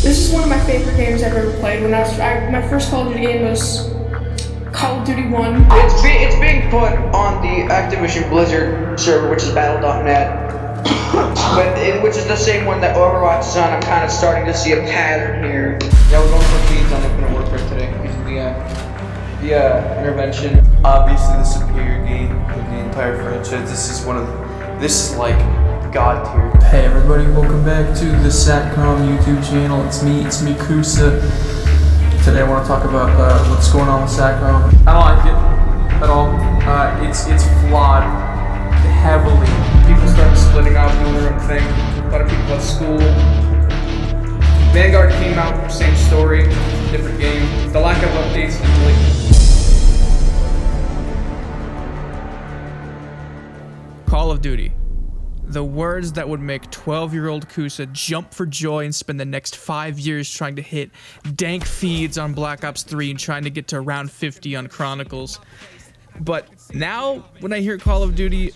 This is one of my favorite games I've ever played. My first Call of Duty game was Call of Duty 1. It's being put on the Activision Blizzard server, which is Battle.net. Which is the same one that Overwatch is on. I'm kind of starting to see a pattern here. Yeah, we're going for Queens on Infinite Warfare today using the intervention. Obviously, the superior game of the entire franchise. This is like God tier. Hey everybody, welcome back to the Satcom YouTube channel. It's me, Cusa. Today I want to talk about what's going on with Satcom. I don't like it at all. It's flawed heavily. People start splitting off, doing their own thing. A lot of people at school. Vanguard came out, same story, different game. The lack of updates is really... Call of Duty. The words that would make 12-year-old Cusa jump for joy and spend the next 5 years trying to hit dank feeds on Black Ops 3 and trying to get to round 50 on Chronicles. But now, when I hear Call of Duty,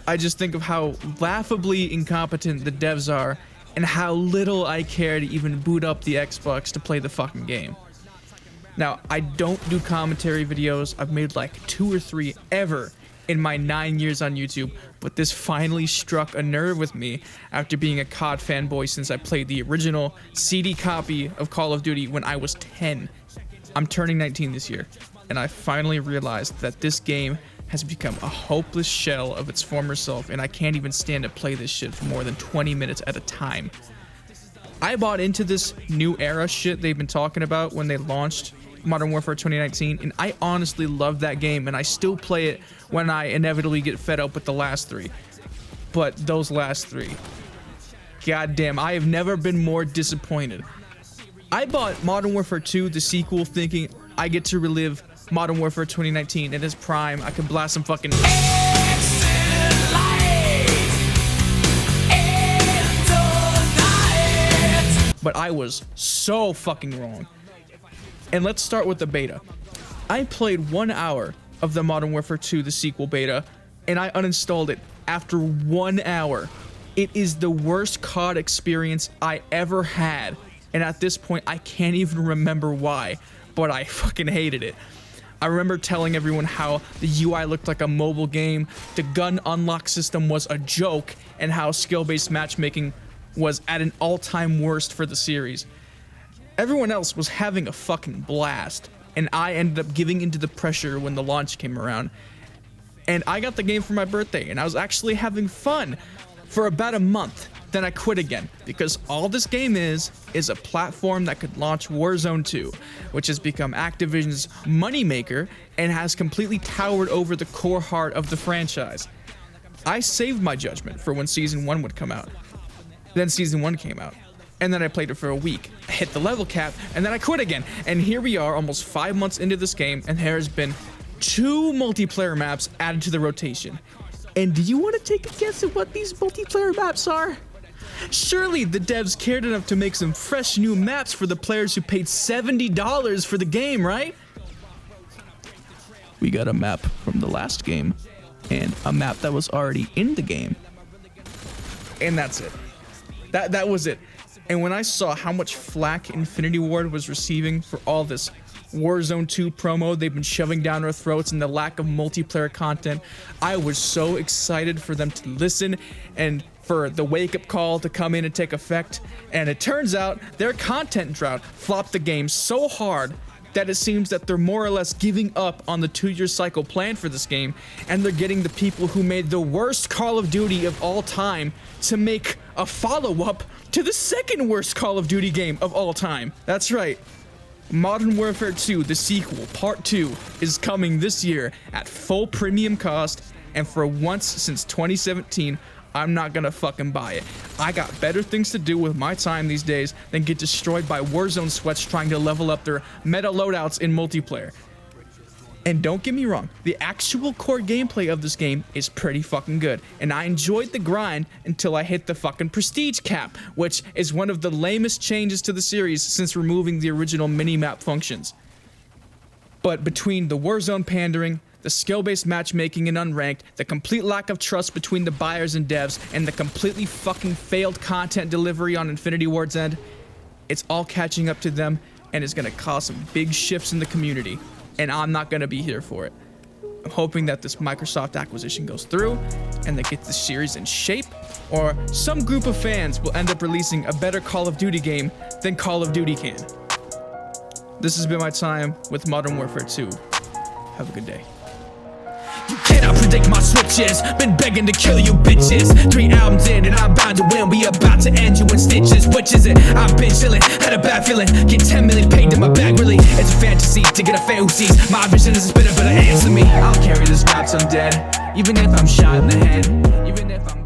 I just think of how laughably incompetent the devs are and how little I care to even boot up the Xbox to play the fucking game. Now, I don't do commentary videos. I've made like 2 or 3 ever in my 9 years on YouTube, but this finally struck a nerve with me after being a COD fanboy since I played the original CD copy of Call of Duty when I was 10. I'm turning 19 this year, and I finally realized that this game has become a hopeless shell of its former self, and I can't even stand to play this shit for more than 20 minutes at a time. I bought into this new era shit they've been talking about when they launched Modern Warfare 2019, and I honestly love that game, and I still play it when I inevitably get fed up with the last 3. But those last 3, goddamn, I have never been more disappointed. I bought Modern Warfare 2, the sequel, thinking I get to relive Modern Warfare 2019 in its prime. I can blast some fucking... But I was so fucking wrong. And let's start with the beta. I played 1 hour of the Modern Warfare 2, the sequel beta, and I uninstalled it after 1 hour. It is the worst COD experience I ever had, and at this point I can't even remember why, but I fucking hated it. I remember telling everyone how the UI looked like a mobile game, the gun unlock system was a joke, and how skill-based matchmaking was at an all-time worst for the series. Everyone else was having a fucking blast, and I ended up giving into the pressure when the launch came around. And I got the game for my birthday, and I was actually having fun for about a month. Then I quit again, because all this game is a platform that could launch Warzone 2, which has become Activision's moneymaker and has completely towered over the core heart of the franchise. I saved my judgment for when Season 1 would come out. Then Season 1 came out, and then I played it for a week. I hit the level cap, and then I quit again. And here we are, almost 5 months into this game, and there has been 2 multiplayer maps added to the rotation. And do you want to take a guess at what these multiplayer maps are? Surely the devs cared enough to make some fresh new maps for the players who paid $70 for the game, right? We got a map from the last game, and a map that was already in the game. And that's it. That was it. And when I saw how much flack Infinity Ward was receiving for all this Warzone 2 promo they've been shoving down our throats and the lack of multiplayer content, I was so excited for them to listen and for the wake-up call to come in and take effect. And it turns out their content drought flopped the game so hard that it seems that they're more or less giving up on the 2-year cycle plan for this game, and they're getting the people who made the worst Call of Duty of all time to make a follow-up to the second worst Call of Duty game of all time. That's right. Modern Warfare 2, the sequel, Part 2, is coming this year at full premium cost, and for once since 2017, I'm not gonna fucking buy it. I got better things to do with my time these days than get destroyed by Warzone sweats trying to level up their meta loadouts in multiplayer. And don't get me wrong, the actual core gameplay of this game is pretty fucking good, and I enjoyed the grind until I hit the fucking prestige cap, which is one of the lamest changes to the series since removing the original mini-map functions. But between the Warzone pandering, the skill-based matchmaking in Unranked, the complete lack of trust between the buyers and devs, and the completely fucking failed content delivery on Infinity Ward's end, It's all catching up to them, and it's gonna cause some big shifts in the community, and I'm not gonna be here for it. I'm hoping that this Microsoft acquisition goes through, and they get the series in shape, or some group of fans will end up releasing a better Call of Duty game than Call of Duty can. This has been my time with Modern Warfare 2. Have a good day. You cannot predict my switches. Been begging to kill you bitches. 3 albums in and I'm bound to win. We about to end you in stitches. Which is it? I've been chilling, had a bad feeling. Get 10 million paid in my bag, really. It's a fantasy to get a fan who sees my vision is a better answer me. I'll carry this rap till I'm dead, even if I'm shot in the head, even if I'm